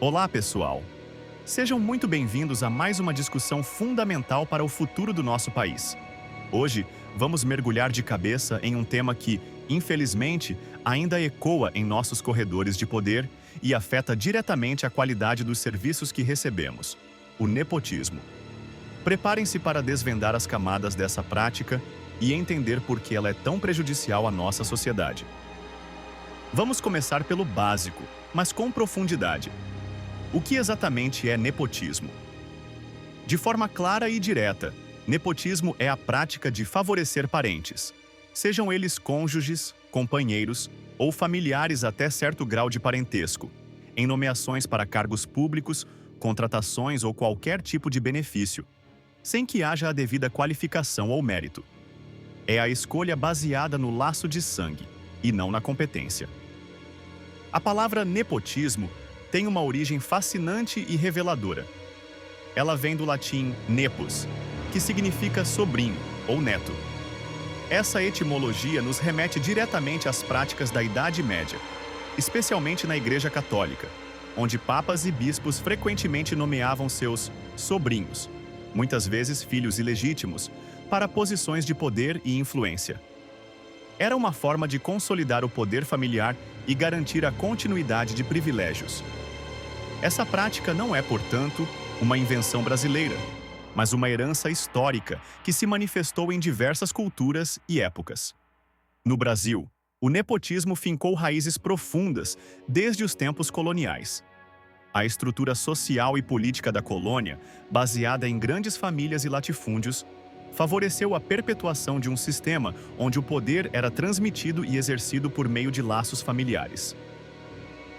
Olá, pessoal! Sejam muito bem-vindos a mais uma discussão fundamental para o futuro do nosso país. Hoje, vamos mergulhar de cabeça em um tema que, infelizmente, ainda ecoa em nossos corredores de poder e afeta diretamente a qualidade dos serviços que recebemos: o nepotismo. Preparem-se para desvendar as camadas dessa prática e entender por que ela é tão prejudicial à nossa sociedade. Vamos começar pelo básico, mas com profundidade. O que exatamente é nepotismo? De forma clara e direta, nepotismo é a prática de favorecer parentes, sejam eles cônjuges, companheiros ou familiares até certo grau de parentesco, em nomeações para cargos públicos, contratações ou qualquer tipo de benefício, sem que haja a devida qualificação ou mérito. É a escolha baseada no laço de sangue, e não na competência. A palavra nepotismo tem uma origem fascinante e reveladora. Ela vem do latim nepos, que significa sobrinho ou neto. Essa etimologia nos remete diretamente às práticas da Idade Média, especialmente na Igreja Católica, onde papas e bispos frequentemente nomeavam seus sobrinhos, muitas vezes filhos ilegítimos, para posições de poder e influência. Era uma forma de consolidar o poder familiar e garantir a continuidade de privilégios. Essa prática não é, portanto, uma invenção brasileira, mas uma herança histórica que se manifestou em diversas culturas e épocas. No Brasil, o nepotismo fincou raízes profundas desde os tempos coloniais. A estrutura social e política da colônia, baseada em grandes famílias e latifúndios, favoreceu a perpetuação de um sistema onde o poder era transmitido e exercido por meio de laços familiares.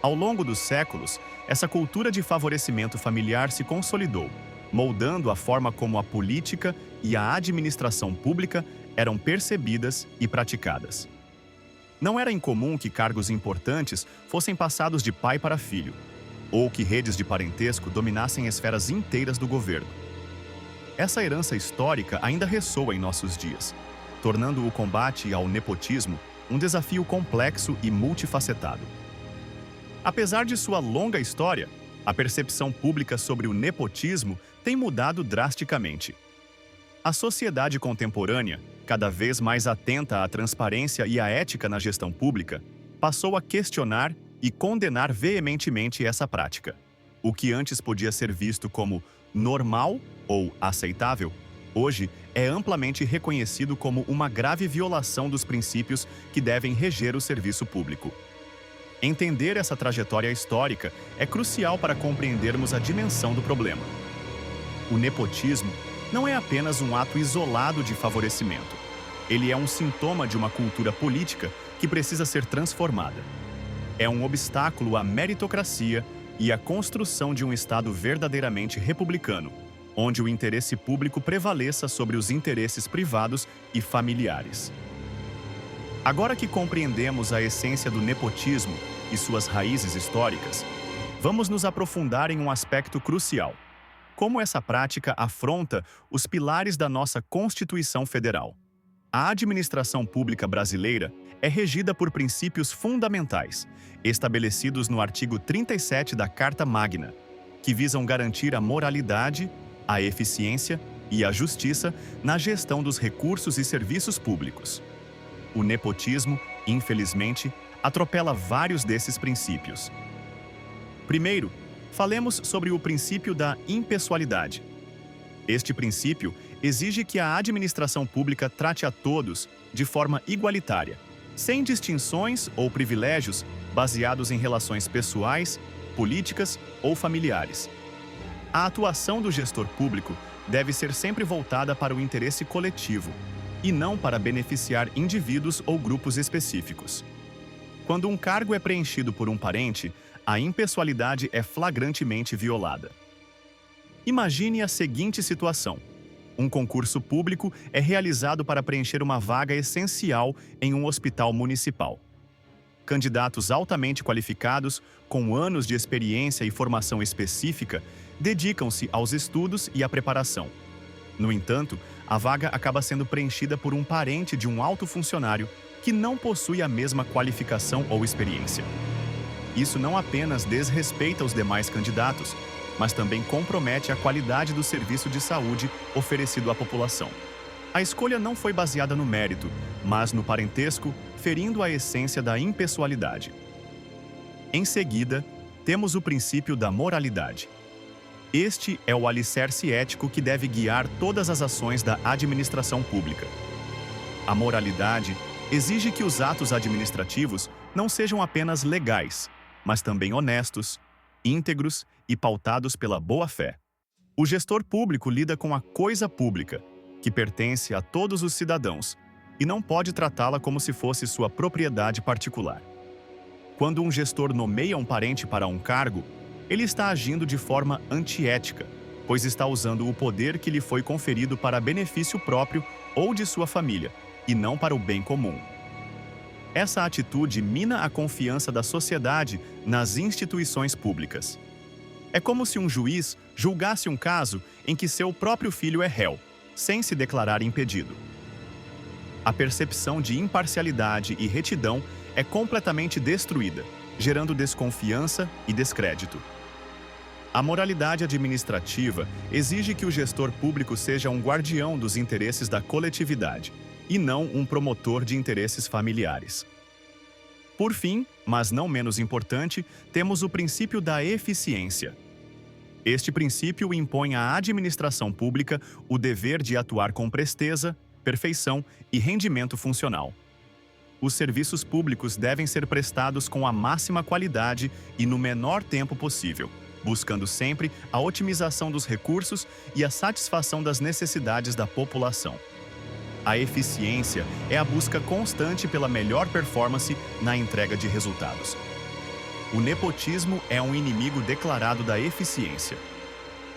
Ao longo dos séculos, essa cultura de favorecimento familiar se consolidou, moldando a forma como a política e a administração pública eram percebidas e praticadas. Não era incomum que cargos importantes fossem passados de pai para filho, ou que redes de parentesco dominassem esferas inteiras do governo. Essa herança histórica ainda ressoa em nossos dias, tornando o combate ao nepotismo um desafio complexo e multifacetado. Apesar de sua longa história, a percepção pública sobre o nepotismo tem mudado drasticamente. A sociedade contemporânea, cada vez mais atenta à transparência e à ética na gestão pública, passou a questionar e condenar veementemente essa prática. O que antes podia ser visto como normal ou aceitável, hoje é amplamente reconhecido como uma grave violação dos princípios que devem reger o serviço público. Entender essa trajetória histórica é crucial para compreendermos a dimensão do problema. O nepotismo não é apenas um ato isolado de favorecimento. Ele é um sintoma de uma cultura política que precisa ser transformada. É um obstáculo à meritocracia e à construção de um Estado verdadeiramente republicano, onde o interesse público prevaleça sobre os interesses privados e familiares. Agora que compreendemos a essência do nepotismo e suas raízes históricas, vamos nos aprofundar em um aspecto crucial: como essa prática afronta os pilares da nossa Constituição Federal. A administração pública brasileira é regida por princípios fundamentais, estabelecidos no artigo 37 da Carta Magna, que visam garantir a moralidade, a eficiência e a justiça na gestão dos recursos e serviços públicos. O nepotismo, infelizmente, atropela vários desses princípios. Primeiro, falemos sobre o princípio da impessoalidade. Este princípio exige que a administração pública trate a todos de forma igualitária, sem distinções ou privilégios baseados em relações pessoais, políticas ou familiares. A atuação do gestor público deve ser sempre voltada para o interesse coletivo, e não para beneficiar indivíduos ou grupos específicos. Quando um cargo é preenchido por um parente, a impessoalidade é flagrantemente violada. Imagine a seguinte situação: um concurso público é realizado para preencher uma vaga essencial em um hospital municipal. Candidatos altamente qualificados, com anos de experiência e formação específica, dedicam-se aos estudos e à preparação. No entanto, a vaga acaba sendo preenchida por um parente de um alto funcionário que não possui a mesma qualificação ou experiência. Isso não apenas desrespeita os demais candidatos, mas também compromete a qualidade do serviço de saúde oferecido à população. A escolha não foi baseada no mérito, mas no parentesco, ferindo a essência da impessoalidade. Em seguida, temos o princípio da moralidade. Este é o alicerce ético que deve guiar todas as ações da administração pública. A moralidade exige que os atos administrativos não sejam apenas legais, mas também honestos, íntegros e pautados pela boa-fé. O gestor público lida com a coisa pública, que pertence a todos os cidadãos, e não pode tratá-la como se fosse sua propriedade particular. Quando um gestor nomeia um parente para um cargo, ele está agindo de forma antiética, pois está usando o poder que lhe foi conferido para benefício próprio ou de sua família, e não para o bem comum. Essa atitude mina a confiança da sociedade nas instituições públicas. É como se um juiz julgasse um caso em que seu próprio filho é réu, sem se declarar impedido. A percepção de imparcialidade e retidão é completamente destruída, gerando desconfiança e descrédito. A moralidade administrativa exige que o gestor público seja um guardião dos interesses da coletividade, e não um promotor de interesses familiares. Por fim, mas não menos importante, temos o princípio da eficiência. Este princípio impõe à administração pública o dever de atuar com presteza, perfeição e rendimento funcional. Os serviços públicos devem ser prestados com a máxima qualidade e no menor tempo possível, buscando sempre a otimização dos recursos e a satisfação das necessidades da população. A eficiência é a busca constante pela melhor performance na entrega de resultados. O nepotismo é um inimigo declarado da eficiência.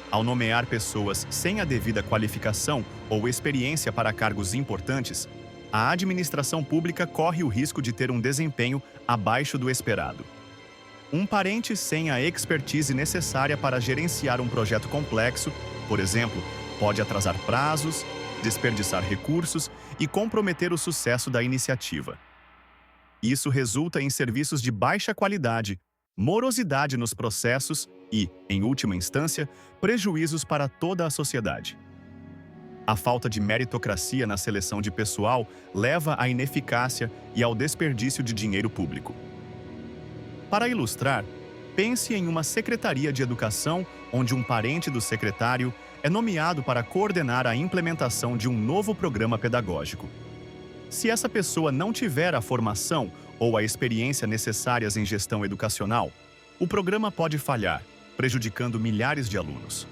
Ao nomear pessoas sem a devida qualificação ou experiência para cargos importantes, a administração pública corre o risco de ter um desempenho abaixo do esperado. Um parente sem a expertise necessária para gerenciar um projeto complexo, por exemplo, pode atrasar prazos, desperdiçar recursos e comprometer o sucesso da iniciativa. Isso resulta em serviços de baixa qualidade, morosidade nos processos e, em última instância, prejuízos para toda a sociedade. A falta de meritocracia na seleção de pessoal leva à ineficácia e ao desperdício de dinheiro público. Para ilustrar, pense em uma secretaria de educação onde um parente do secretário é nomeado para coordenar a implementação de um novo programa pedagógico. Se essa pessoa não tiver a formação ou a experiência necessárias em gestão educacional, o programa pode falhar, prejudicando milhares de alunos.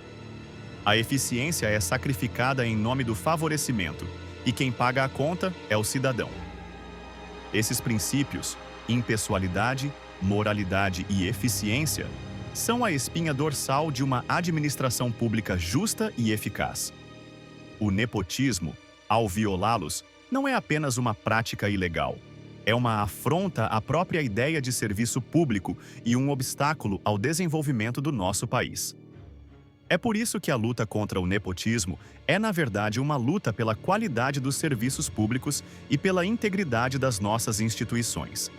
A eficiência é sacrificada em nome do favorecimento, e quem paga a conta é o cidadão. Esses princípios, impessoalidade, moralidade e eficiência, são a espinha dorsal de uma administração pública justa e eficaz. O nepotismo, ao violá-los, não é apenas uma prática ilegal. É uma afronta à própria ideia de serviço público e um obstáculo ao desenvolvimento do nosso país. É por isso que a luta contra o nepotismo é, na verdade, uma luta pela qualidade dos serviços públicos e pela integridade das nossas instituições.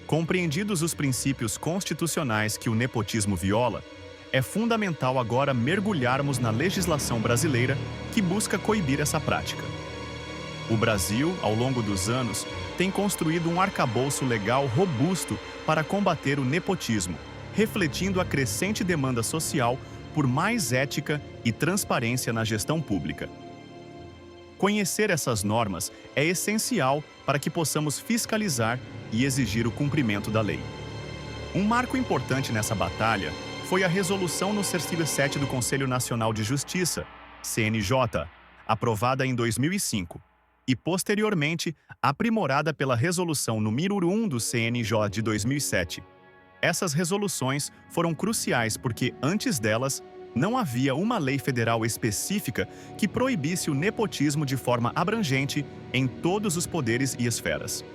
Compreendidos os princípios constitucionais que o nepotismo viola, é fundamental agora mergulharmos na legislação brasileira que busca coibir essa prática. O Brasil, ao longo dos anos, tem construído um arcabouço legal robusto para combater o nepotismo, refletindo a crescente demanda social por mais ética e transparência na gestão pública. Conhecer essas normas é essencial para que possamos fiscalizar e exigir o cumprimento da lei. Um marco importante nessa batalha foi a resolução no Cercílio 7 do Conselho Nacional de Justiça, CNJ, aprovada em 2005, e posteriormente aprimorada pela Resolução número 1 do CNJ de 2007. Essas resoluções foram cruciais porque, antes delas, não havia uma lei federal específica que proibisse o nepotismo de forma abrangente em todos os poderes e esferas.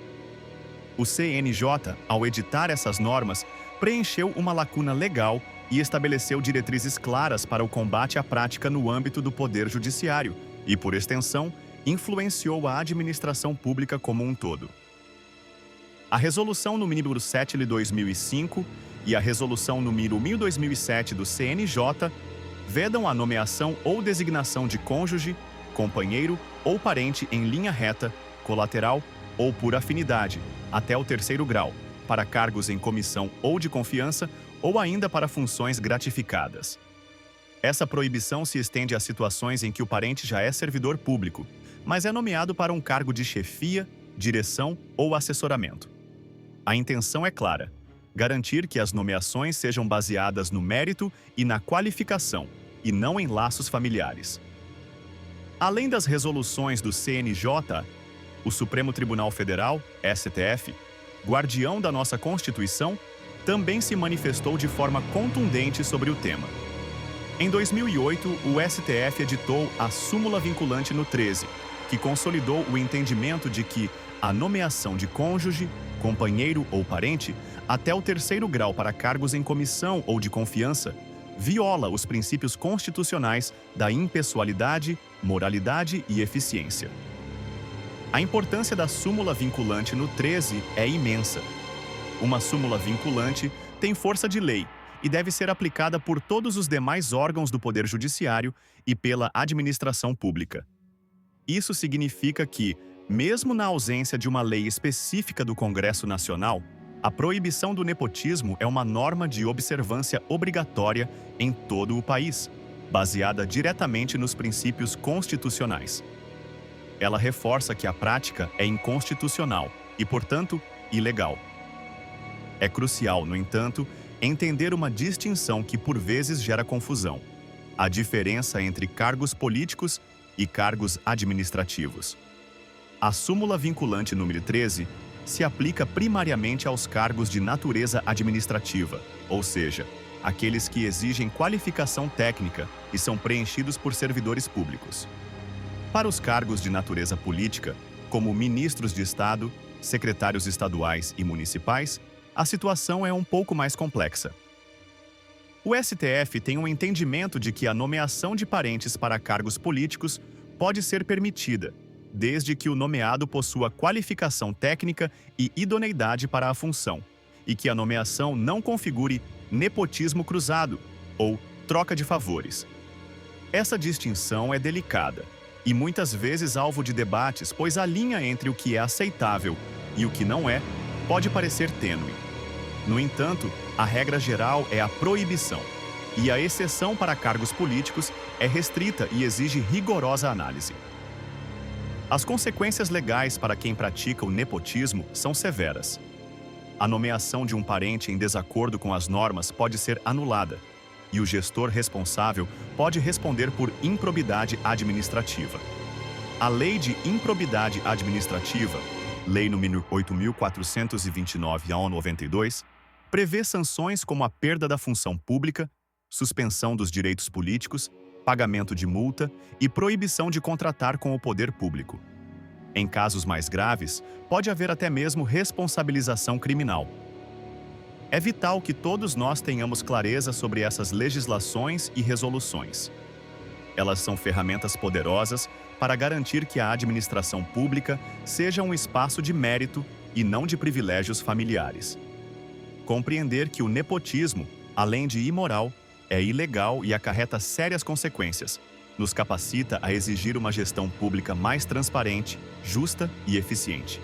O CNJ, ao editar essas normas, preencheu uma lacuna legal e estabeleceu diretrizes claras para o combate à prática no âmbito do Poder Judiciário e, por extensão, influenciou a administração pública como um todo. A Resolução número 7/2005 e a Resolução número 1000/2007 do CNJ vedam a nomeação ou designação de cônjuge, companheiro ou parente em linha reta, colateral ou por afinidade, até o terceiro grau, para cargos em comissão ou de confiança ou ainda para funções gratificadas. Essa proibição se estende a situações em que o parente já é servidor público, mas é nomeado para um cargo de chefia, direção ou assessoramento. A intenção é clara: garantir que as nomeações sejam baseadas no mérito e na qualificação, e não em laços familiares. Além das resoluções do CNJ, o Supremo Tribunal Federal, STF, guardião da nossa Constituição, também se manifestou de forma contundente sobre o tema. Em 2008, o STF editou a súmula vinculante no 13, que consolidou o entendimento de que a nomeação de cônjuge, companheiro ou parente, até o terceiro grau para cargos em comissão ou de confiança, viola os princípios constitucionais da impessoalidade, moralidade e eficiência. A importância da súmula vinculante no 13 é imensa. Uma súmula vinculante tem força de lei e deve ser aplicada por todos os demais órgãos do Poder Judiciário e pela administração pública. Isso significa que, mesmo na ausência de uma lei específica do Congresso Nacional, a proibição do nepotismo é uma norma de observância obrigatória em todo o país, baseada diretamente nos princípios constitucionais. Ela reforça que a prática é inconstitucional e, portanto, ilegal. É crucial, no entanto, entender uma distinção que por vezes gera confusão: a diferença entre cargos políticos e cargos administrativos. A súmula vinculante número 13 se aplica primariamente aos cargos de natureza administrativa, ou seja, aqueles que exigem qualificação técnica e são preenchidos por servidores públicos. Para os cargos de natureza política, como ministros de Estado, secretários estaduais e municipais, a situação é um pouco mais complexa. O STF tem um entendimento de que a nomeação de parentes para cargos políticos pode ser permitida, desde que o nomeado possua qualificação técnica e idoneidade para a função, e que a nomeação não configure nepotismo cruzado ou troca de favores. Essa distinção é delicada e muitas vezes alvo de debates, pois a linha entre o que é aceitável e o que não é pode parecer tênue. No entanto, a regra geral é a proibição, e a exceção para cargos políticos é restrita e exige rigorosa análise. As consequências legais para quem pratica o nepotismo são severas. A nomeação de um parente em desacordo com as normas pode ser anulada, e o gestor responsável pode responder por improbidade administrativa. A Lei de Improbidade Administrativa, Lei nº 8.429/92, prevê sanções como a perda da função pública, suspensão dos direitos políticos, pagamento de multa e proibição de contratar com o poder público. Em casos mais graves, pode haver até mesmo responsabilização criminal. É vital que todos nós tenhamos clareza sobre essas legislações e resoluções. Elas são ferramentas poderosas para garantir que a administração pública seja um espaço de mérito e não de privilégios familiares. Compreender que o nepotismo, além de imoral, é ilegal e acarreta sérias consequências, nos capacita a exigir uma gestão pública mais transparente, justa e eficiente.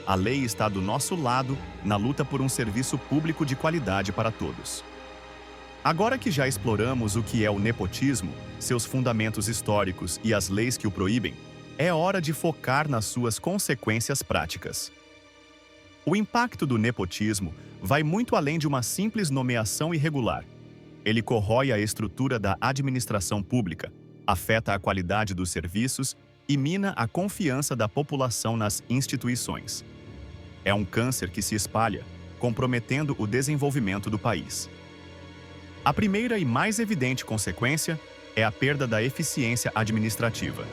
A lei está do nosso lado na luta por um serviço público de qualidade para todos. Agora que já exploramos o que é o nepotismo, seus fundamentos históricos e as leis que o proíbem, é hora de focar nas suas consequências práticas. O impacto do nepotismo vai muito além de uma simples nomeação irregular. Ele corrói a estrutura da administração pública, afeta a qualidade dos serviços e mina a confiança da população nas instituições. É um câncer que se espalha, comprometendo o desenvolvimento do país. A primeira e mais evidente consequência é a perda da eficiência administrativa.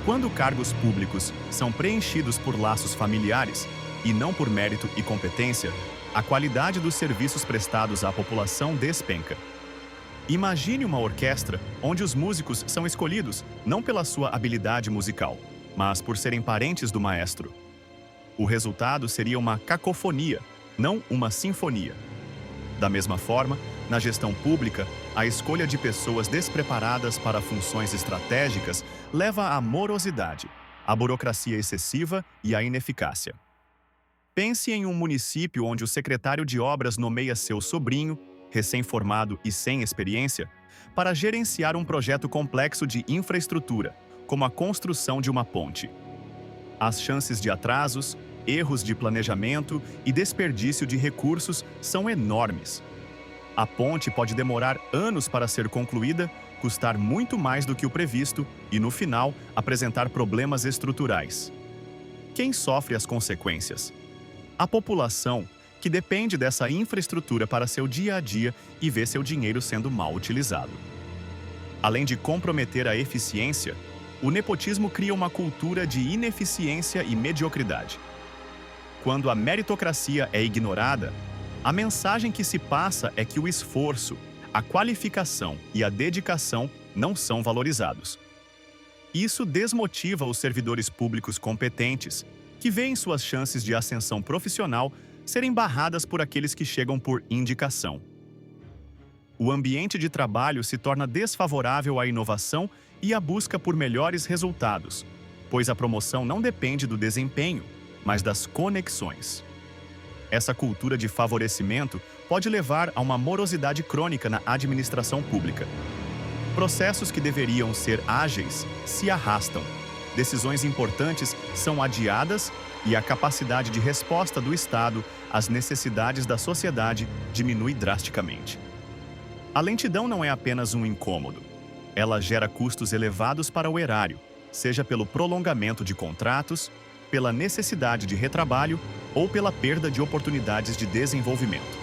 Quando cargos públicos são preenchidos por laços familiares e não por mérito e competência, a qualidade dos serviços prestados à população despenca. Imagine uma orquestra onde os músicos são escolhidos não pela sua habilidade musical, mas por serem parentes do maestro. O resultado seria uma cacofonia, não uma sinfonia. Da mesma forma, na gestão pública, a escolha de pessoas despreparadas para funções estratégicas leva à morosidade, à burocracia excessiva e à ineficácia. Pense em um município onde o secretário de obras nomeia seu sobrinho, recém-formado e sem experiência, para gerenciar um projeto complexo de infraestrutura, como a construção de uma ponte. As chances de atrasos, erros de planejamento e desperdício de recursos são enormes. A ponte pode demorar anos para ser concluída, custar muito mais do que o previsto e, no final, apresentar problemas estruturais. Quem sofre as consequências? A população, que depende dessa infraestrutura para seu dia a dia e vê seu dinheiro sendo mal utilizado. Além de comprometer a eficiência, o nepotismo cria uma cultura de ineficiência e mediocridade. Quando a meritocracia é ignorada, a mensagem que se passa é que o esforço, a qualificação e a dedicação não são valorizados. Isso desmotiva os servidores públicos competentes, que veem suas chances de ascensão profissional serem barradas por aqueles que chegam por indicação. O ambiente de trabalho se torna desfavorável à inovação e à busca por melhores resultados, pois a promoção não depende do desempenho, mas das conexões. Essa cultura de favorecimento pode levar a uma morosidade crônica na administração pública. Processos que deveriam ser ágeis se arrastam, decisões importantes são adiadas e a capacidade de resposta do Estado às necessidades da sociedade diminui drasticamente. A lentidão não é apenas um incômodo. Ela gera custos elevados para o erário, seja pelo prolongamento de contratos, pela necessidade de retrabalho ou pela perda de oportunidades de desenvolvimento.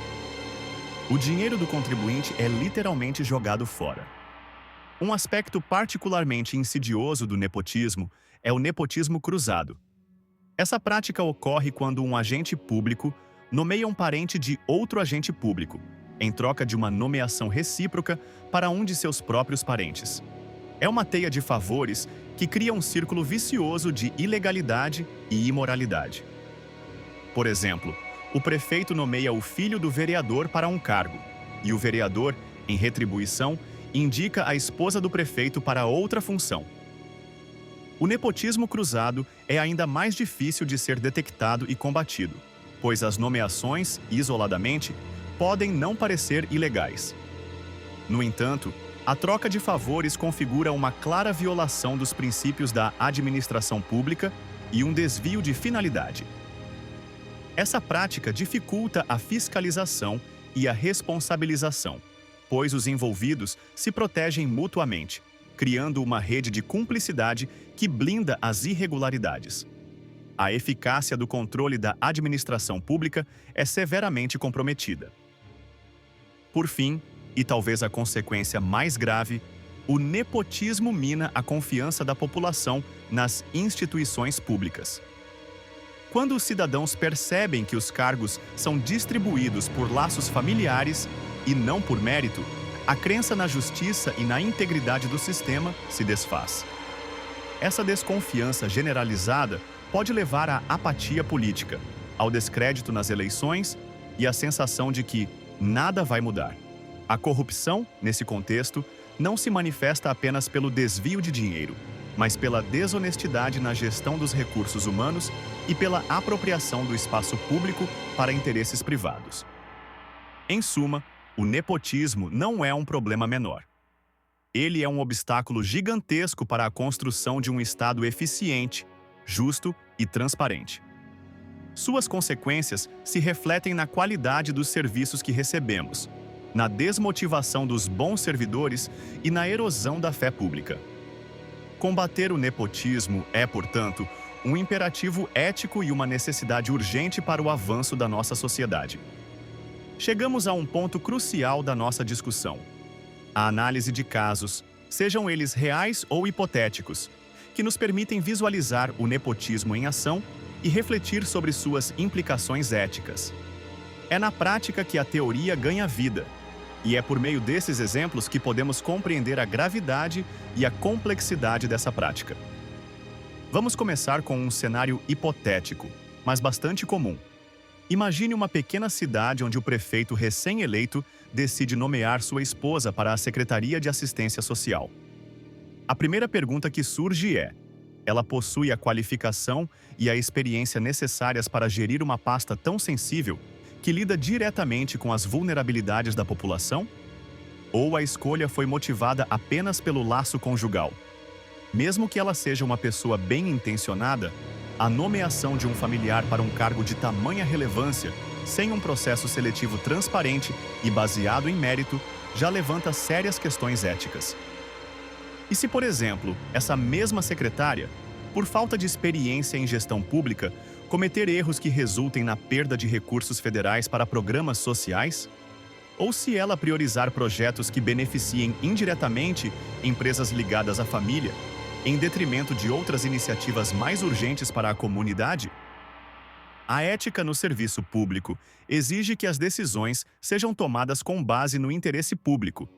O dinheiro do contribuinte é literalmente jogado fora. Um aspecto particularmente insidioso do nepotismo é o nepotismo cruzado. Essa prática ocorre quando um agente público nomeia um parente de outro agente público, em troca de uma nomeação recíproca para um de seus próprios parentes. É uma teia de favores que cria um círculo vicioso de ilegalidade e imoralidade. Por exemplo, o prefeito nomeia o filho do vereador para um cargo, e o vereador, em retribuição, indica a esposa do prefeito para outra função. O nepotismo cruzado é ainda mais difícil de ser detectado e combatido, pois as nomeações, isoladamente, podem não parecer ilegais. No entanto, a troca de favores configura uma clara violação dos princípios da administração pública e um desvio de finalidade. Essa prática dificulta a fiscalização e a responsabilização, pois os envolvidos se protegem mutuamente, criando uma rede de cumplicidade que blinda as irregularidades. A eficácia do controle da administração pública é severamente comprometida. Por fim, e talvez a consequência mais grave, o nepotismo mina a confiança da população nas instituições públicas. Quando os cidadãos percebem que os cargos são distribuídos por laços familiares e não por mérito, a crença na justiça e na integridade do sistema se desfaz. Essa desconfiança generalizada pode levar à apatia política, ao descrédito nas eleições e à sensação de que nada vai mudar. A corrupção, nesse contexto, não se manifesta apenas pelo desvio de dinheiro, mas pela desonestidade na gestão dos recursos humanos e pela apropriação do espaço público para interesses privados. Em suma, o nepotismo não é um problema menor. Ele é um obstáculo gigantesco para a construção de um Estado eficiente, justo e transparente. Suas consequências se refletem na qualidade dos serviços que recebemos, na desmotivação dos bons servidores e na erosão da fé pública. Combater o nepotismo é, portanto, um imperativo ético e uma necessidade urgente para o avanço da nossa sociedade. Chegamos a um ponto crucial da nossa discussão: a análise de casos, sejam eles reais ou hipotéticos, que nos permitem visualizar o nepotismo em ação e refletir sobre suas implicações éticas. É na prática que a teoria ganha vida, e é por meio desses exemplos que podemos compreender a gravidade e a complexidade dessa prática. Vamos começar com um cenário hipotético, mas bastante comum. Imagine uma pequena cidade onde o prefeito recém-eleito decide nomear sua esposa para a Secretaria de Assistência Social. A primeira pergunta que surge é: ela possui a qualificação e a experiência necessárias para gerir uma pasta tão sensível que lida diretamente com as vulnerabilidades da população? Ou a escolha foi motivada apenas pelo laço conjugal? Mesmo que ela seja uma pessoa bem-intencionada, a nomeação de um familiar para um cargo de tamanha relevância, sem um processo seletivo transparente e baseado em mérito, já levanta sérias questões éticas. E se, por exemplo, essa mesma secretária, por falta de experiência em gestão pública, cometer erros que resultem na perda de recursos federais para programas sociais? Ou se ela priorizar projetos que beneficiem indiretamente empresas ligadas à família, em detrimento de outras iniciativas mais urgentes para a comunidade? A ética no serviço público exige que as decisões sejam tomadas com base no interesse público,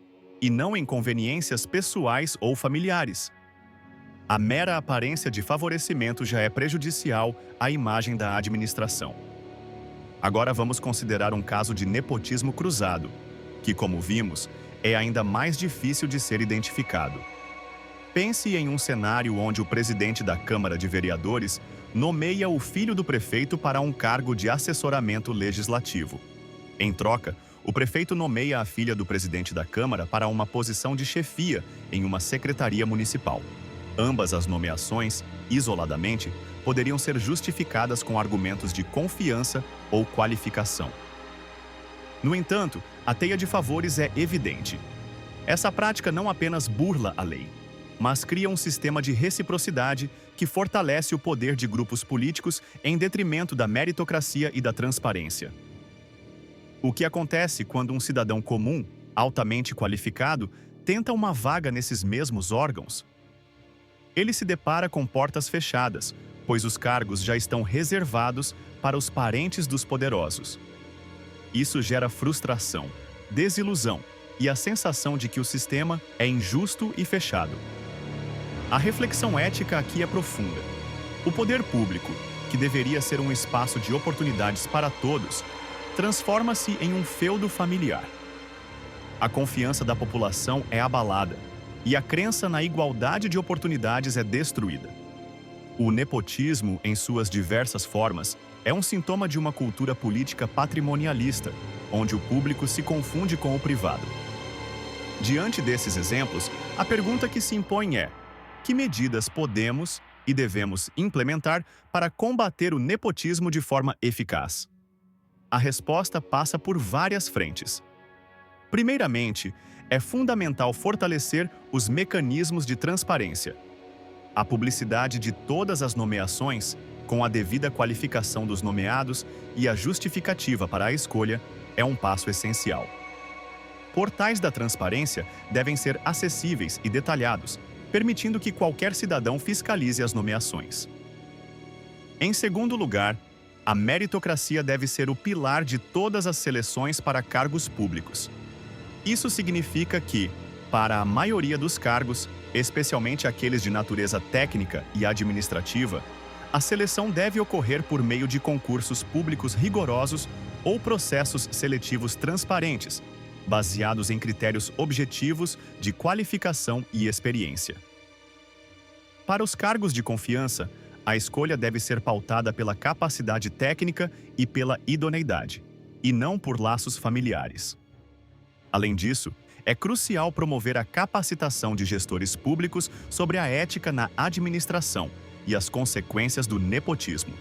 e não em conveniências pessoais ou familiares. A mera aparência de favorecimento já é prejudicial à imagem da administração. Agora vamos considerar um caso de nepotismo cruzado, que, como vimos, é ainda mais difícil de ser identificado. Pense em um cenário onde o presidente da Câmara de Vereadores nomeia o filho do prefeito para um cargo de assessoramento legislativo. Em troca, o prefeito nomeia a filha do presidente da Câmara para uma posição de chefia em uma secretaria municipal. Ambas as nomeações, isoladamente, poderiam ser justificadas com argumentos de confiança ou qualificação. No entanto, a teia de favores é evidente. Essa prática não apenas burla a lei, mas cria um sistema de reciprocidade que fortalece o poder de grupos políticos em detrimento da meritocracia e da transparência. O que acontece quando um cidadão comum, altamente qualificado, tenta uma vaga nesses mesmos órgãos? Ele se depara com portas fechadas, pois os cargos já estão reservados para os parentes dos poderosos. Isso gera frustração, desilusão e a sensação de que o sistema é injusto e fechado. A reflexão ética aqui é profunda. O poder público, que deveria ser um espaço de oportunidades para todos, transforma-se em um feudo familiar. A confiança da população é abalada e a crença na igualdade de oportunidades é destruída. O nepotismo, em suas diversas formas, é um sintoma de uma cultura política patrimonialista, onde o público se confunde com o privado. Diante desses exemplos, a pergunta que se impõe é: que medidas podemos e devemos implementar para combater o nepotismo de forma eficaz? A resposta passa por várias frentes. Primeiramente, é fundamental fortalecer os mecanismos de transparência. A publicidade de todas as nomeações, com a devida qualificação dos nomeados e a justificativa para a escolha, é um passo essencial. Portais da transparência devem ser acessíveis e detalhados, permitindo que qualquer cidadão fiscalize as nomeações. Em segundo lugar, a meritocracia deve ser o pilar de todas as seleções para cargos públicos. Isso significa que, para a maioria dos cargos, especialmente aqueles de natureza técnica e administrativa, a seleção deve ocorrer por meio de concursos públicos rigorosos ou processos seletivos transparentes, baseados em critérios objetivos de qualificação e experiência. Para os cargos de confiança, a escolha deve ser pautada pela capacidade técnica e pela idoneidade, e não por laços familiares. Além disso, é crucial promover a capacitação de gestores públicos sobre a ética na administração e as consequências do nepotismo.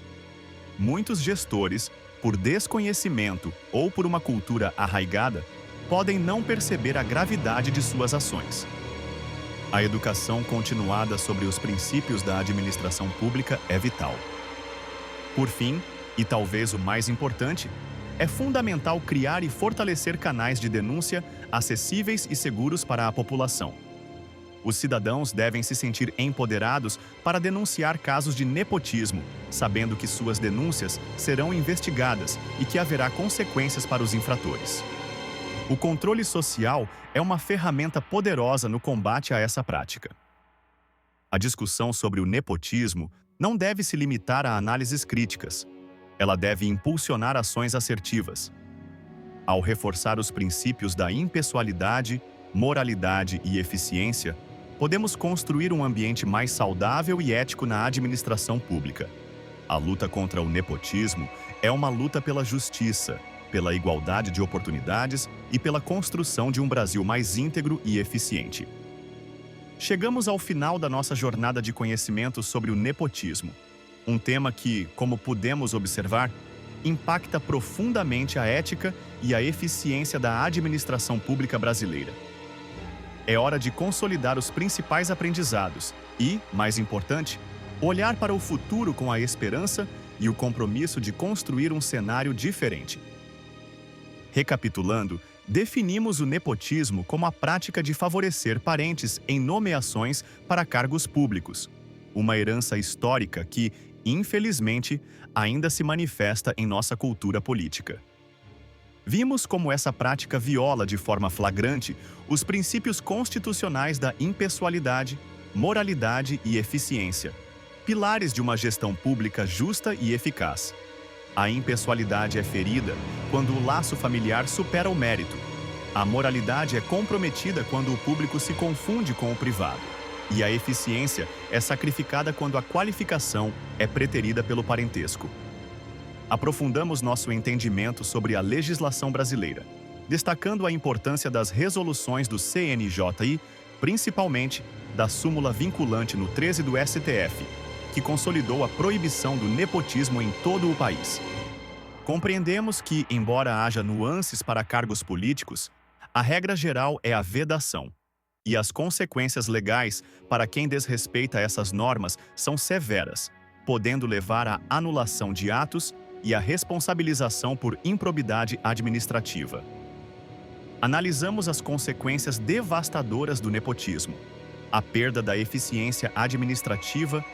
Muitos gestores, por desconhecimento ou por uma cultura arraigada, podem não perceber a gravidade de suas ações. A educação continuada sobre os princípios da administração pública é vital. Por fim, e talvez o mais importante, é fundamental criar e fortalecer canais de denúncia acessíveis e seguros para a população. Os cidadãos devem se sentir empoderados para denunciar casos de nepotismo, sabendo que suas denúncias serão investigadas e que haverá consequências para os infratores. O controle social é uma ferramenta poderosa no combate a essa prática. A discussão sobre o nepotismo não deve se limitar a análises críticas. Ela deve impulsionar ações assertivas. Ao reforçar os princípios da impessoalidade, moralidade e eficiência, podemos construir um ambiente mais saudável e ético na administração pública. A luta contra o nepotismo é uma luta pela justiça, pela igualdade de oportunidades e pela construção de um Brasil mais íntegro e eficiente. Chegamos ao final da nossa jornada de conhecimento sobre o nepotismo, um tema que, como pudemos observar, impacta profundamente a ética e a eficiência da administração pública brasileira. É hora de consolidar os principais aprendizados e, mais importante, olhar para o futuro com a esperança e o compromisso de construir um cenário diferente. Recapitulando, definimos o nepotismo como a prática de favorecer parentes em nomeações para cargos públicos, uma herança histórica que, infelizmente, ainda se manifesta em nossa cultura política. Vimos como essa prática viola de forma flagrante os princípios constitucionais da impessoalidade, moralidade e eficiência, pilares de uma gestão pública justa e eficaz. A impessoalidade é ferida quando o laço familiar supera o mérito. A moralidade é comprometida quando o público se confunde com o privado. E a eficiência é sacrificada quando a qualificação é preterida pelo parentesco. Aprofundamos nosso entendimento sobre a legislação brasileira, destacando a importância das resoluções do CNJ e, principalmente, da súmula vinculante no 13 do STF, que consolidou a proibição do nepotismo em todo o país. Compreendemos que, embora haja nuances para cargos políticos, a regra geral é a vedação, e as consequências legais para quem desrespeita essas normas são severas, podendo levar à anulação de atos e à responsabilização por improbidade administrativa. Analisamos as consequências devastadoras do nepotismo, a perda da eficiência administrativa,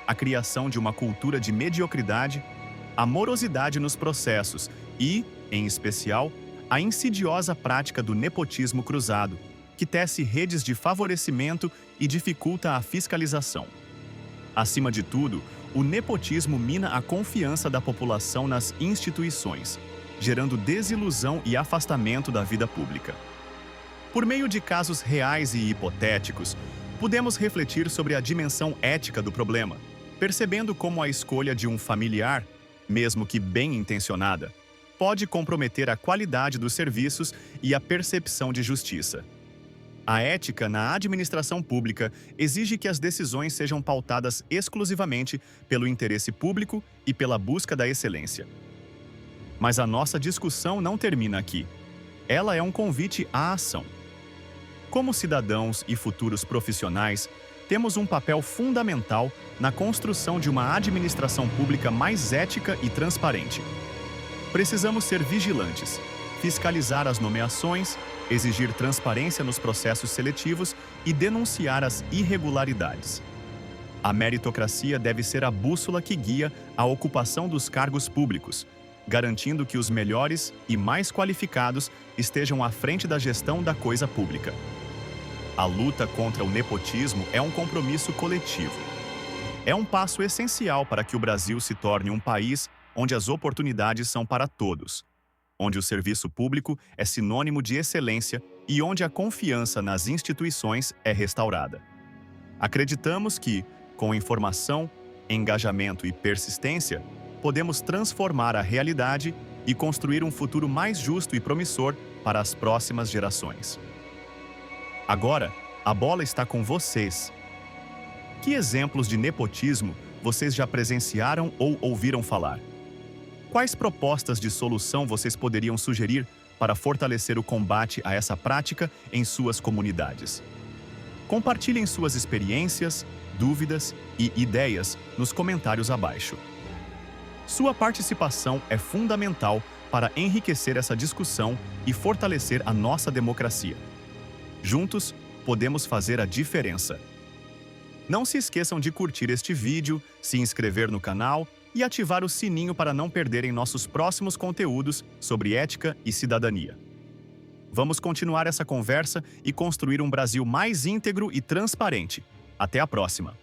a criação de uma cultura de mediocridade, a morosidade nos processos e, em especial, a insidiosa prática do nepotismo cruzado, que tece redes de favorecimento e dificulta a fiscalização. Acima de tudo, o nepotismo mina a confiança da população nas instituições, gerando desilusão e afastamento da vida pública. Por meio de casos reais e hipotéticos, podemos refletir sobre a dimensão ética do problema, percebendo como a escolha de um familiar, mesmo que bem-intencionada, pode comprometer a qualidade dos serviços e a percepção de justiça. A ética na administração pública exige que as decisões sejam pautadas exclusivamente pelo interesse público e pela busca da excelência. Mas a nossa discussão não termina aqui. Ela é um convite à ação. Como cidadãos e futuros profissionais, temos um papel fundamental na construção de uma administração pública mais ética e transparente. Precisamos ser vigilantes, fiscalizar as nomeações, exigir transparência nos processos seletivos e denunciar as irregularidades. A meritocracia deve ser a bússola que guia a ocupação dos cargos públicos, garantindo que os melhores e mais qualificados estejam à frente da gestão da coisa pública. A luta contra o nepotismo é um compromisso coletivo. É um passo essencial para que o Brasil se torne um país onde as oportunidades são para todos, onde o serviço público é sinônimo de excelência e onde a confiança nas instituições é restaurada. Acreditamos que, com informação, engajamento e persistência, podemos transformar a realidade e construir um futuro mais justo e promissor para as próximas gerações. Agora, a bola está com vocês. Que exemplos de nepotismo vocês já presenciaram ou ouviram falar? Quais propostas de solução vocês poderiam sugerir para fortalecer o combate a essa prática em suas comunidades? Compartilhem suas experiências, dúvidas e ideias nos comentários abaixo. Sua participação é fundamental para enriquecer essa discussão e fortalecer a nossa democracia. Juntos, podemos fazer a diferença. Não se esqueçam de curtir este vídeo, se inscrever no canal e ativar o sininho para não perderem nossos próximos conteúdos sobre ética e cidadania. Vamos continuar essa conversa e construir um Brasil mais íntegro e transparente. Até a próxima!